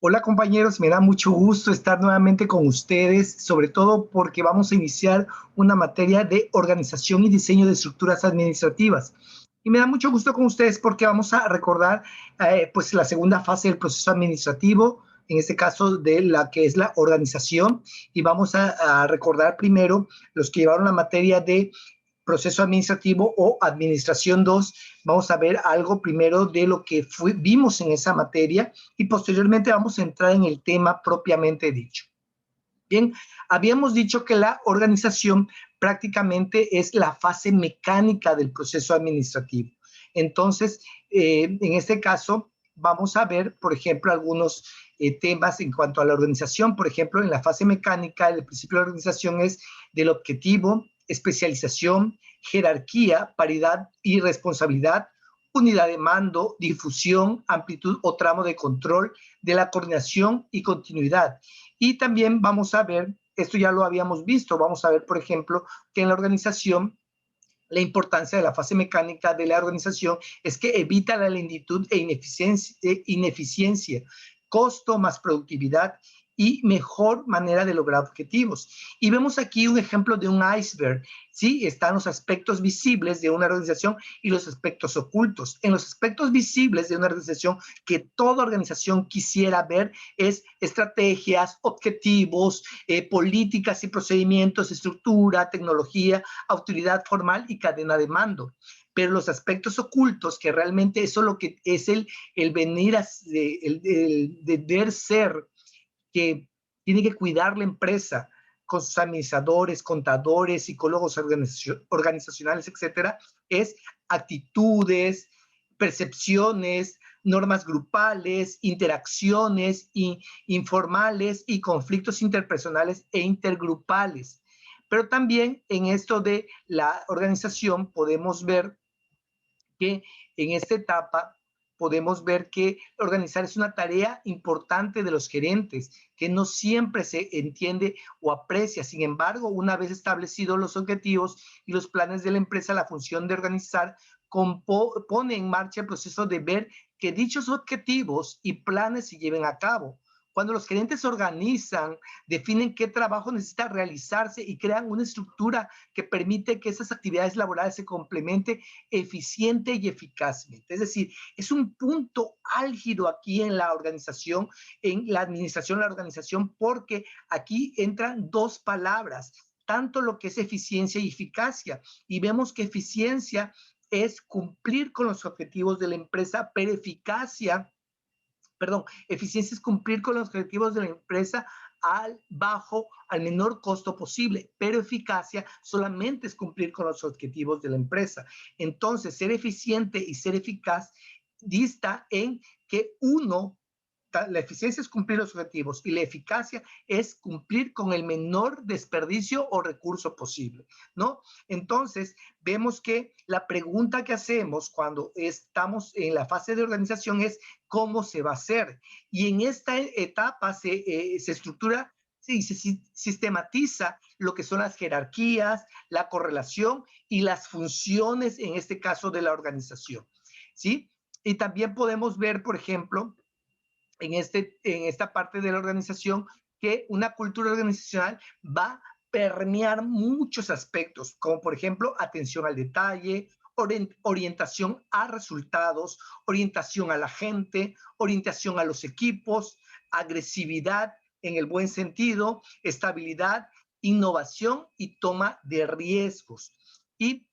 Hola compañeros, me da mucho gusto estar nuevamente con ustedes, sobre todo porque vamos a iniciar una materia de organización y diseño de estructuras administrativas. Y me da mucho gusto con ustedes porque vamos a recordar pues la segunda fase del proceso administrativo, en este caso de la que es la organización, y vamos a recordar primero los que llevaron la materia de proceso administrativo o administración 2. Vamos a ver algo primero de lo que vimos en esa materia y posteriormente vamos a entrar en el tema propiamente dicho. Bien, habíamos dicho que la organización prácticamente es la fase mecánica del proceso administrativo. Entonces, en este caso, vamos a ver, por ejemplo, algunos temas en cuanto a la organización. Por ejemplo, en la fase mecánica, el principio de la organización es del objetivo, especialización, jerarquía, paridad y responsabilidad, unidad de mando, difusión, amplitud o tramo de control, de la coordinación y continuidad. Y también vamos a ver, esto ya lo habíamos visto, vamos a ver, por ejemplo, que en la organización la importancia de la fase mecánica de la organización es que evita la lentitud e ineficiencia, costo más productividad y mejor manera de lograr objetivos. Y vemos aquí un ejemplo de un iceberg, ¿sí? Están los aspectos visibles de una organización y los aspectos ocultos. En los aspectos visibles de una organización que toda organización quisiera ver es estrategias, objetivos, políticas y procedimientos, estructura, tecnología, autoridad formal y cadena de mando. Pero los aspectos ocultos, que realmente eso es lo que es el venir, el deber ser, que tiene que cuidar la empresa con sus administradores, contadores, psicólogos organizacionales, etcétera, es actitudes, percepciones, normas grupales, interacciones informales y conflictos interpersonales e intergrupales. Pero también en esto de la organización podemos ver que en esta etapa podemos ver que organizar es una tarea importante de los gerentes, que no siempre se entiende o aprecia. Sin embargo, una vez establecidos los objetivos y los planes de la empresa, la función de organizar pone en marcha el proceso de ver que dichos objetivos y planes se lleven a cabo. Cuando los gerentes se organizan, definen qué trabajo necesita realizarse y crean una estructura que permite que esas actividades laborales se complementen eficiente y eficazmente. Es decir, es un punto álgido aquí en la organización, en la administración, la organización, porque aquí entran dos palabras, tanto lo que es eficiencia y eficacia. Y vemos que eficiencia es cumplir con los objetivos de la empresa, pero eficiencia es cumplir con los objetivos de la empresa al menor costo posible, pero eficacia solamente es cumplir con los objetivos de la empresa. Entonces, ser eficiente y ser eficaz dista en que la eficiencia es cumplir los objetivos y la eficacia es cumplir con el menor desperdicio o recurso posible, ¿no? Entonces, vemos que la pregunta que hacemos cuando estamos en la fase de organización es ¿cómo se va a hacer? Y en esta etapa se estructura y se sistematiza lo que son las jerarquías, la correlación y las funciones, en este caso, de la organización, ¿sí? Y también podemos ver, por ejemplo, en esta parte de la organización, que una cultura organizacional va a permear muchos aspectos, como por ejemplo atención al detalle, orientación a resultados, orientación a la gente, orientación a los equipos, agresividad en el buen sentido, estabilidad, innovación y toma de riesgos. Y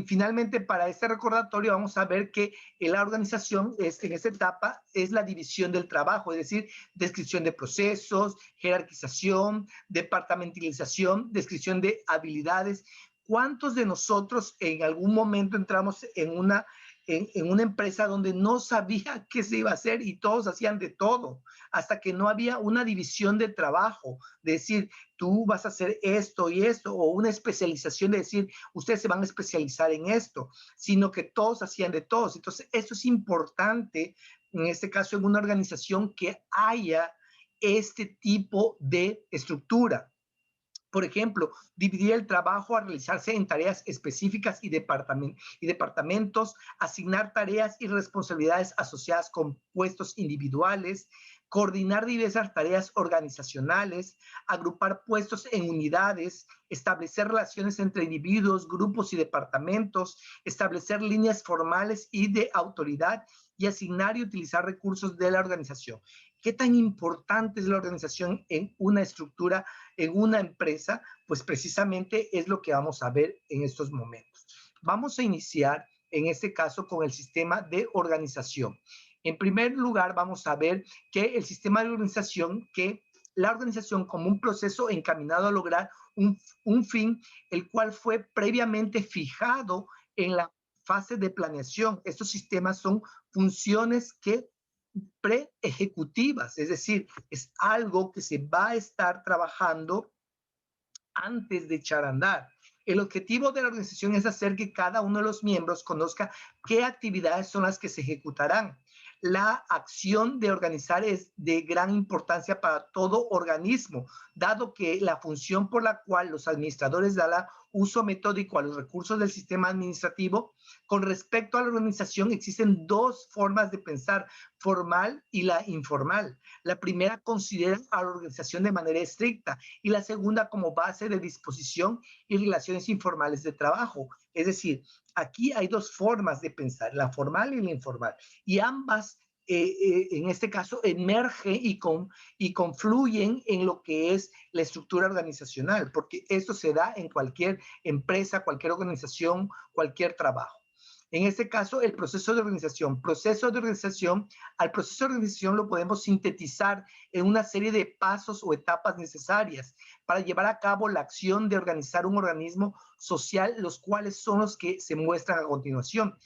finalmente, para este recordatorio, vamos a ver que la organización en esta etapa es la división del trabajo, es decir, descripción de procesos, jerarquización, departamentalización, descripción de habilidades. ¿Cuántos de nosotros en algún momento entramos en una empresa donde no sabía qué se iba a hacer y todos hacían de todo, hasta que no había una división de trabajo, de decir, tú vas a hacer esto y esto, o una especialización de decir, ustedes se van a especializar en esto, sino que todos hacían de todos? Entonces, esto es importante, en este caso, en una organización que haya este tipo de estructura. Por ejemplo, dividir el trabajo a realizarse en tareas específicas y departamentos, asignar tareas y responsabilidades asociadas con puestos individuales, coordinar diversas tareas organizacionales, agrupar puestos en unidades, establecer relaciones entre individuos, grupos y departamentos, establecer líneas formales y de autoridad y asignar y utilizar recursos de la organización. ¿Qué tan importante es la organización en una estructura, en una empresa? Pues precisamente es lo que vamos a ver en estos momentos. Vamos a iniciar en este caso con el sistema de organización. En primer lugar, vamos a ver que el sistema de organización, que la organización como un proceso encaminado a lograr un fin, el cual fue previamente fijado en la fase de planeación. Estos sistemas son funciones que pre-ejecutivas, es decir, es algo que se va a estar trabajando antes de echar a andar. El objetivo de la organización es hacer que cada uno de los miembros conozca qué actividades son las que se ejecutarán. La acción de organizar es de gran importancia para todo organismo, dado que la función por la cual los administradores dan uso metódico a los recursos del sistema administrativo. Con respecto a la organización, existen dos formas de pensar, formal y la informal. La primera considera a la organización de manera estricta y la segunda como base de disposición y relaciones informales de trabajo. Es decir, aquí hay dos formas de pensar, la formal y la informal, y ambas en este caso emergen y confluyen en lo que es la estructura organizacional, porque esto se da en cualquier empresa, cualquier organización, cualquier trabajo. En este caso, el proceso de organización. Al proceso de organización lo podemos sintetizar en una serie de pasos o etapas necesarias para llevar a cabo la acción de organizar un organismo social, los cuales son los que se muestran a continuación.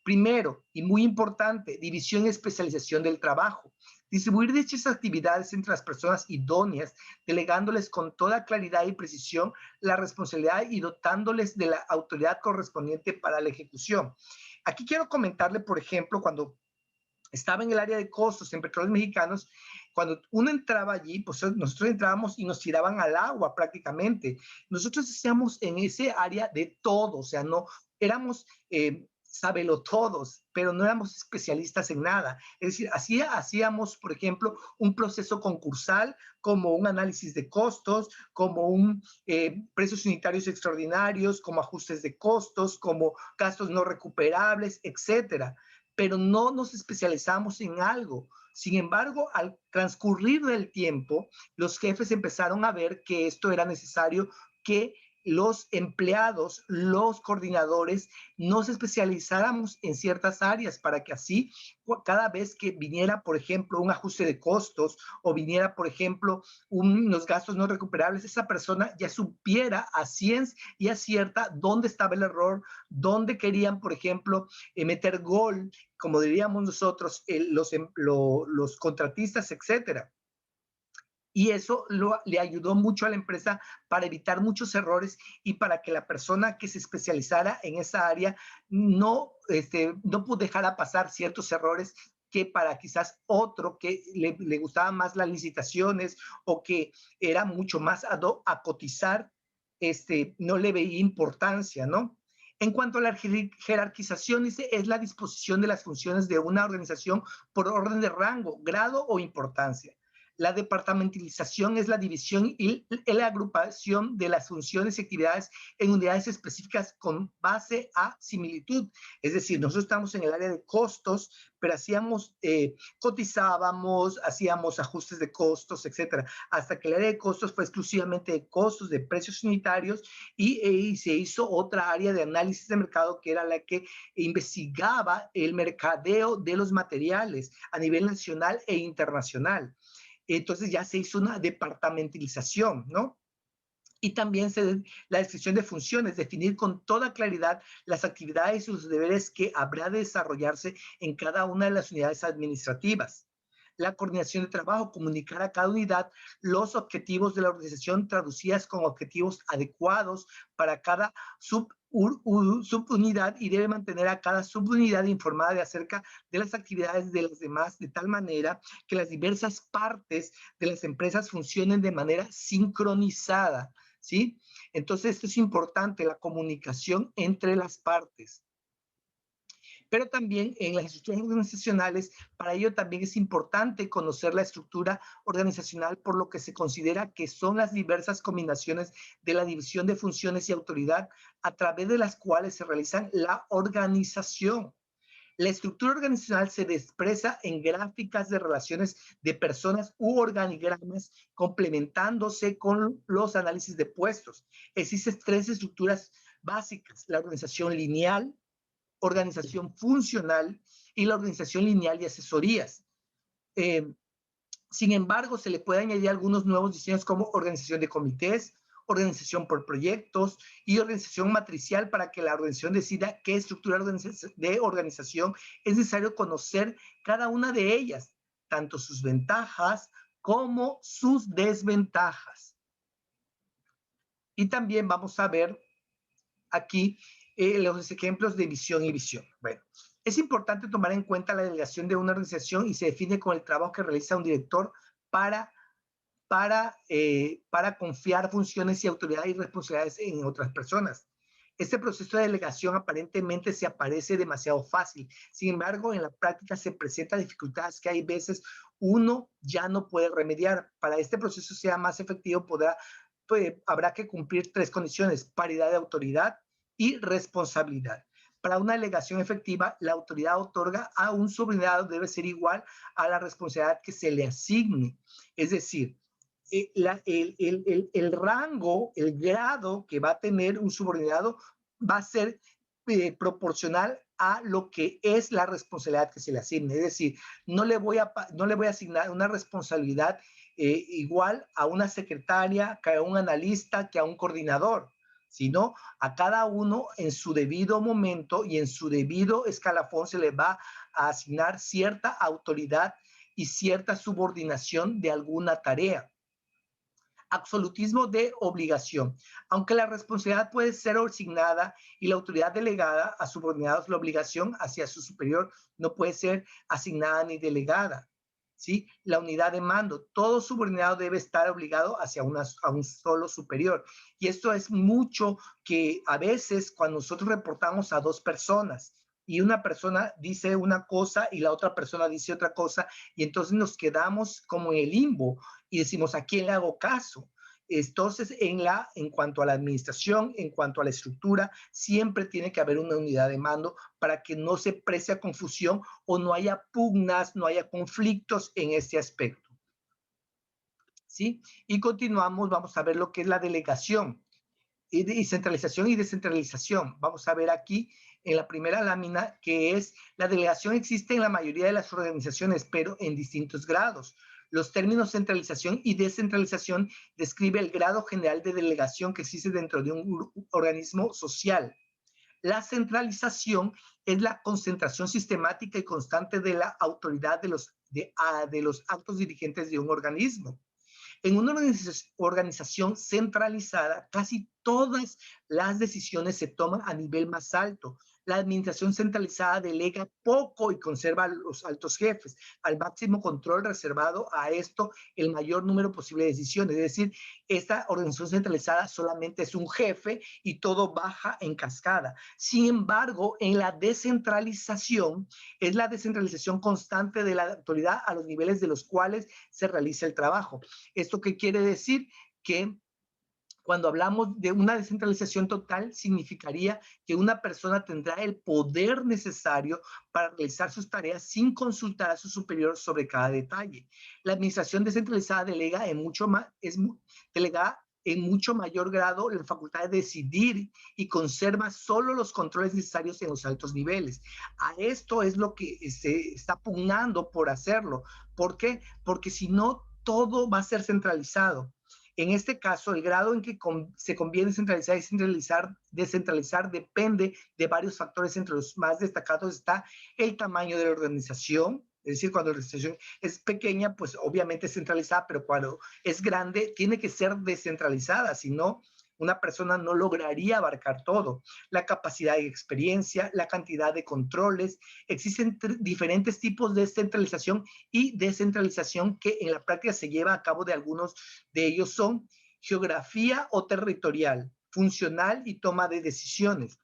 Primero, y muy importante, división y especialización del trabajo. Distribuir dichas actividades entre las personas idóneas, delegándoles con toda claridad y precisión la responsabilidad y dotándoles de la autoridad correspondiente para la ejecución. Aquí quiero comentarle, por ejemplo, cuando estaba en el área de costos en Petróleos Mexicanos, cuando uno entraba allí, pues nosotros entrábamos y nos tiraban al agua prácticamente. Nosotros hacíamos en ese área de todo, o sea, no éramos sabelotodos, pero no éramos especialistas en nada. Es decir, hacíamos, por ejemplo, un proceso concursal, como un análisis de costos, como precios unitarios extraordinarios, como ajustes de costos, como gastos no recuperables, etcétera. Pero no nos especializamos en algo. Sin embargo, al transcurrir del tiempo, los jefes empezaron a ver que esto era necesario, que los empleados, los coordinadores, nos especializáramos en ciertas áreas para que así cada vez que viniera, por ejemplo, un ajuste de costos o viniera, por ejemplo, unos gastos no recuperables, esa persona ya supiera a ciencia y a cierta dónde estaba el error, dónde querían, por ejemplo, meter gol, como diríamos nosotros, los contratistas, etcétera. Y eso le ayudó mucho a la empresa para evitar muchos errores y para que la persona que se especializara en esa área no dejara pasar ciertos errores que para quizás otro que le gustaban más las licitaciones o que era mucho más a cotizar, no le veía importancia, ¿no? En cuanto a la jerarquización, dice, es la disposición de las funciones de una organización por orden de rango, grado o importancia. La departamentalización es la división y la agrupación de las funciones y actividades en unidades específicas con base a similitud. Es decir, nosotros estamos en el área de costos, pero cotizábamos, hacíamos ajustes de costos, etcétera, hasta que el área de costos fue exclusivamente de costos, de precios unitarios y se hizo otra área de análisis de mercado que era la que investigaba el mercadeo de los materiales a nivel nacional e internacional. Entonces ya se hizo una departamentalización, ¿no? Y también la descripción de funciones, definir con toda claridad las actividades y los deberes que habrá de desarrollarse en cada una de las unidades administrativas. La coordinación de trabajo, comunicar a cada unidad los objetivos de la organización traducidas con objetivos adecuados para cada subunidad y debe mantener a cada subunidad informada acerca de las actividades de las demás de tal manera que las diversas partes de las empresas funcionen de manera sincronizada, ¿sí? Entonces, esto es importante, la comunicación entre las partes. Pero también en las estructuras organizacionales, para ello también es importante conocer la estructura organizacional, por lo que se considera que son las diversas combinaciones de la división de funciones y autoridad a través de las cuales se realizan la organización. La estructura organizacional se expresa en gráficas de relaciones de personas u organigramas complementándose con los análisis de puestos. Existen tres estructuras básicas: la organización lineal, organización funcional y la organización lineal y asesorías. Eh, Sin embargo, se le puede añadir algunos nuevos diseños como organización de comités, organización por proyectos y organización matricial para que la organización decida qué estructura de organización es necesario conocer cada una de ellas, tanto sus ventajas como sus desventajas. Y también vamos a ver aquí los ejemplos de misión y visión. Bueno, es importante tomar en cuenta la delegación de una organización y se define con el trabajo que realiza un director para confiar funciones y autoridades y responsabilidades en otras personas. Este proceso de delegación aparentemente se aparece demasiado fácil. Sin embargo, en la práctica se presentan dificultades que hay veces uno ya no puede remediar. Para este proceso sea más efectivo, habrá que cumplir tres condiciones: paridad de autoridad y responsabilidad. Para una delegación efectiva, la autoridad otorga a un subordinado debe ser igual a la responsabilidad que se le asigne. Es decir, el rango, el grado que va a tener un subordinado va a ser proporcional a lo que es la responsabilidad que se le asigne. Es decir, no le voy a asignar una responsabilidad igual a una secretaria, que a un analista, que a un coordinador, sino a cada uno en su debido momento y en su debido escalafón se le va a asignar cierta autoridad y cierta subordinación de alguna tarea. Absolutismo de obligación. Aunque la responsabilidad puede ser asignada y la autoridad delegada a subordinados, la obligación hacia su superior no puede ser asignada ni delegada. ¿Sí? La unidad de mando. Todo subordinado debe estar obligado hacia a un solo superior. Y esto es mucho que a veces cuando nosotros reportamos a dos personas y una persona dice una cosa y la otra persona dice otra cosa, y entonces nos quedamos como en el limbo y decimos, ¿a quién le hago caso? Entonces, en cuanto a la administración, en cuanto a la estructura, siempre tiene que haber una unidad de mando para que no se precie a confusión o no haya pugnas, no haya conflictos en este aspecto. ¿Sí? Y continuamos, vamos a ver lo que es la delegación y centralización y descentralización. Vamos a ver aquí en la primera lámina que es la delegación existe en la mayoría de las organizaciones, pero en distintos grados. Los términos centralización y descentralización describe el grado general de delegación que existe dentro de un organismo social. La centralización es la concentración sistemática y constante de la autoridad de los altos dirigentes de un organismo. En una organización centralizada, casi todas las decisiones se toman a nivel más alto. La administración centralizada delega poco y conserva a los altos jefes, al máximo control reservado a esto el mayor número posible de decisiones. Es decir, esta organización centralizada solamente es un jefe y todo baja en cascada. Sin embargo, en la descentralización, es la descentralización constante de la autoridad a los niveles de los cuales se realiza el trabajo. ¿Esto qué quiere decir? Que cuando hablamos de una descentralización total, significaría que una persona tendrá el poder necesario para realizar sus tareas sin consultar a su superior sobre cada detalle. La administración descentralizada delega delegada en mucho mayor grado la facultad de decidir y conserva solo los controles necesarios en los altos niveles. A esto es lo que se está pugnando por hacerlo. ¿Por qué? Porque si no, todo va a ser centralizado. En este caso, el grado en que se conviene centralizar y descentralizar depende de varios factores. Entre los más destacados está el tamaño de la organización. Es decir, cuando la organización es pequeña, pues obviamente es centralizada, pero cuando es grande, tiene que ser descentralizada, si no, una persona no lograría abarcar todo. La capacidad y experiencia, la cantidad de controles. Existen diferentes tipos de centralización y descentralización que en la práctica se lleva a cabo. De algunos de ellos son geografía o territorial, funcional y toma de decisiones.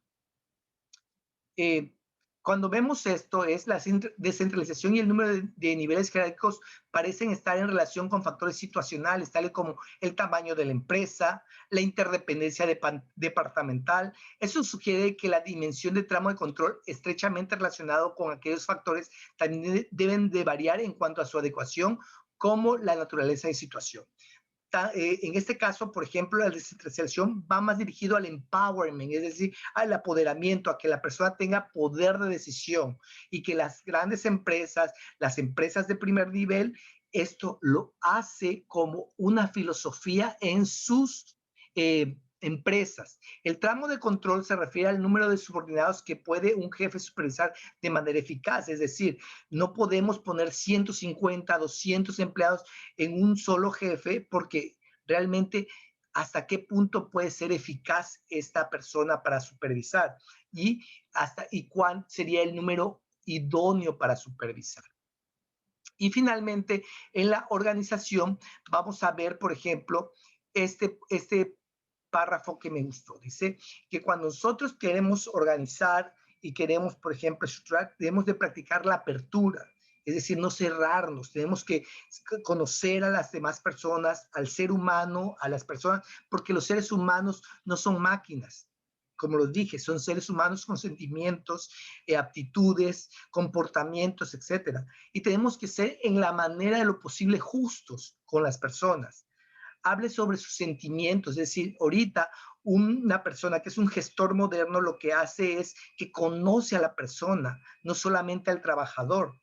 Cuando vemos esto, es la descentralización y el número de niveles jerárquicos parecen estar en relación con factores situacionales, tales como el tamaño de la empresa, la interdependencia departamental. Eso sugiere que la dimensión de tramo de control, estrechamente relacionado con aquellos factores, también deben de variar en cuanto a su adecuación, como la naturaleza de situación. En este caso, por ejemplo, la descentralización va más dirigido al empowerment, es decir, al apoderamiento, a que la persona tenga poder de decisión y que las grandes empresas, las empresas de primer nivel, esto lo hace como una filosofía en sus empresas. El tramo de control se refiere al número de subordinados que puede un jefe supervisar de manera eficaz, es decir, no podemos poner 150, 200 empleados en un solo jefe, porque realmente hasta qué punto puede ser eficaz esta persona para supervisar y cuál sería el número idóneo para supervisar. Y finalmente, en la organización vamos a ver, por ejemplo, este párrafo que me gustó. Dice que cuando nosotros queremos organizar y queremos, por ejemplo, estructurar, debemos de practicar la apertura. Es decir, no cerrarnos, tenemos que conocer a las demás personas, al ser humano, a las personas, porque los seres humanos no son máquinas. Como los dije, son seres humanos con sentimientos, aptitudes, comportamientos, etcétera. Y tenemos que ser en la manera de lo posible justos con las personas. Hable sobre sus sentimientos, es decir, ahorita una persona que es un gestor moderno lo que hace es que conoce a la persona, no solamente al trabajador.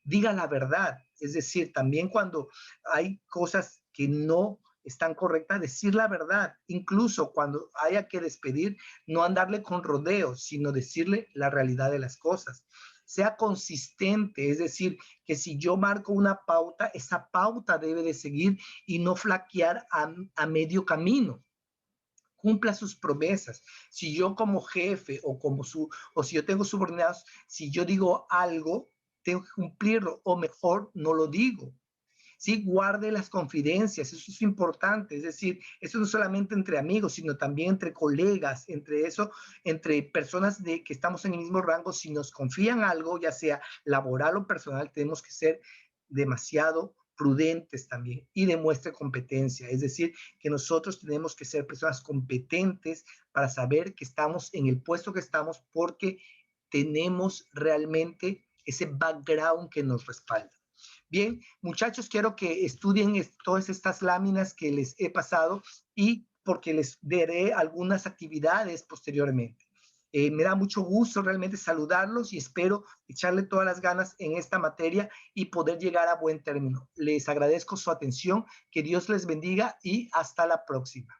Diga la verdad, es decir, también cuando hay cosas que no están correctas, decir la verdad, incluso cuando haya que despedir, no andarle con rodeos, sino decirle la realidad de las cosas. Sea consistente, es decir, que si yo marco una pauta, esa pauta debe de seguir y no flaquear a medio camino. Cumpla sus promesas. Si yo como jefe o si yo tengo subordinados, si yo digo algo, tengo que cumplirlo o mejor no lo digo. Sí, guarde las confidencias, eso es importante, es decir, eso no solamente entre amigos, sino también entre colegas, entre personas que estamos en el mismo rango, si nos confían algo, ya sea laboral o personal, tenemos que ser demasiado prudentes también y demuestre competencia, es decir, que nosotros tenemos que ser personas competentes para saber que estamos en el puesto que estamos porque tenemos realmente ese background que nos respalda. Bien, muchachos, quiero que estudien todas estas láminas que les he pasado y porque les daré algunas actividades posteriormente. Me da mucho gusto realmente saludarlos y espero echarle todas las ganas en esta materia y poder llegar a buen término. Les agradezco su atención, que Dios les bendiga y hasta la próxima.